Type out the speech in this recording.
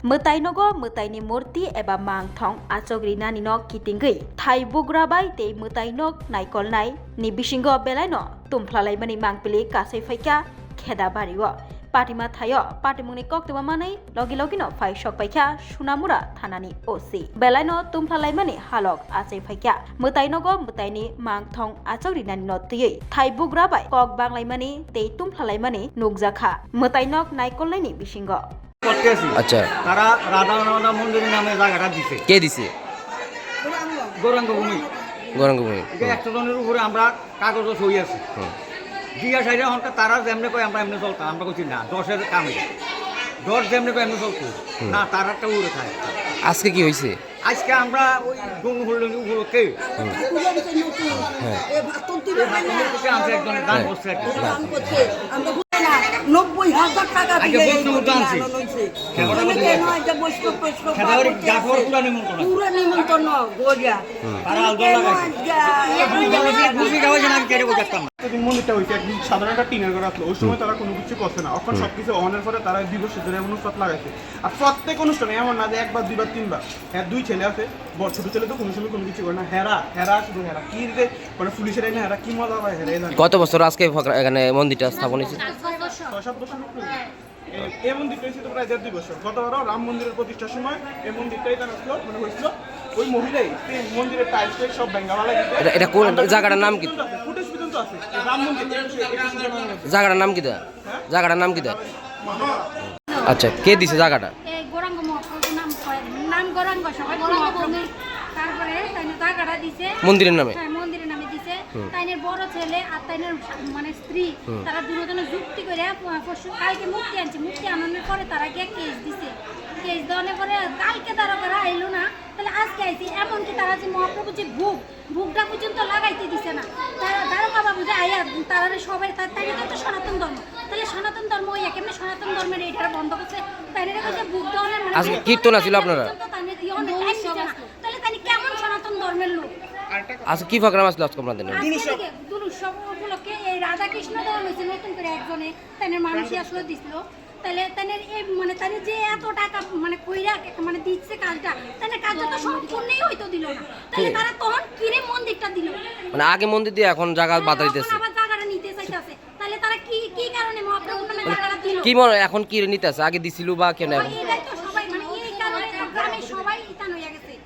Mutainogo mutaini murti eba mangthong achogri nani no kitingui thai bugrabai te mutainog naikolnai ni bisingo belaino tumphlalai mangpili kasai faika kheda bariwo Patima thayo patimungni koktuma manai logi logino phai sok paikha sunamura thanani osi belaino tumphlalai halok achai faika mutainogo mutaini mangthong achogri nani no tiyei thai bugrabai kok banglai te tumphlalai nukjakha mutainog naikolnaini bisingo আচ্ছা তারা রাধা মন্দিরের নামে জায়গাটা দিছে কে দিছে গৌরাঙ্গ ভূমি গৌরাঙ্গভূমি একশো জনের উপরে আমরা কাগজ সই আছে দিয়া সাইডে হন তারা যেমনি কয় আমরা এমনি চলতাম আমরা করছি না 10-এর কামে 10 যেমনি কয় এমনি চলতো না তার একটা উড়ে থাকে আজকে কি হয়েছে আজকে আমরা ওই গঙ্গা হল্ডন উপলক্ষে আনছে একজনের দান করছে 90,000 টাকা দিয়ে পুরো নিমন্ত্রণ গোয়া মন্দিরটা হয়েছে একদিন সাধারণ একটা টিনের ঘর আসলো ওই সময় তারা কোনো কিছু করছে না এখন সবকিছু অনের পরে তারা দিবসের জন্য অনুষ্ঠান লাগাইছে আর প্রত্যেক অনুষ্ঠানে এমন না যে একবার দুইবার তিনবার হ্যাঁ 2 ছেলে আছে বড় ছোট ছেলে তো কোনো সময় কোনো কিছু করে না হেরা শুধু হেরা কি রে মানে পুলিশের না হেরা কি মজা পায় হেরা কত বছর আজকে এখানে মন্দিরটা স্থাপন হয়েছে 6-7 বছর এই মন্দিরটা হয়েছে তো প্রায় 1.5 বছর গতবারও রাম মন্দিরের প্রতিষ্ঠার সময় এই মন্দিরটাই তার আসলো মানে হয়েছিল ওই মহিলাই মন্দিরের টাইলস সব বেঙ্গালা এটা কোন জায়গাটার নাম কি ফুটেজ পর্যন্ত আছে রাম মন্দির জায়গাটার নাম কি জায়গাটার নাম কি আচ্ছা কে দিছে জায়গাটা এই গৌরাঙ্গ মহাপ্রভুর নাম গৌরাঙ্গ সবাই তারপরে তাইনে জায়গাটা দিছে মন্দিরের নামে মন্দিরের নামে দিছে তাইনের বড় ছেলে আর তাইনের মানে স্ত্রী তারা দুজনে যুক্তি করে কালকে মুক্তি আনছে মুক্তি আনানোর পরে তারা গিয়ে কেস দিছে কেস দেওয়ার পরে কালকে তারা আইলো না তাহলে আজকে আইছে এমনকি তারা যে মহাপ্রভু যে ভোগটা পর্যন্ত লাগাইতে দিছে না তারা দারোগা বাবু যে আয়া তারা সবাই তাইনে তো সনাতন ধর্ম তাহলে সনাতন ধর্ম ওই একেবারে সনাতন ধর্মের এইটা বন্ধ করছে তাইনে যে ভোগ দেওয়ার মানে আজকে কীর্তন আছিল আপনারা তাহলে তাই কেমন সনাতন ধর্মের লোক আজকে কি প্রোগ্রাম আসলো আজকে আপনাদের দুলুৎসব উপলক্ষে এই রাধাকৃষ্ণ দেওয়া হয়েছে নতুন করে একজনে তাইনের মানুষই আসলে দিছিল তাহলে তাইনের এই মানে তাই যে এত টাকা মানে কইরা মানে দিচ্ছে কাজটা তাহলে কাজটা তো সম্পূর্ণই হয়তো দিল না তাহলে তারা তখন কিরে মন্দিরটা দিল মানে আগে মন্দির দিয়ে এখন জায়গা বাধা দিতেছে আবার জায়গাটা নিতে চাইতেছে তাহলে তারা কি কারণে মহাপ্রভু নামে জায়গাটা দিল কি মনে এখন কি নিতে আছে আগে দিছিল বা কেন এটা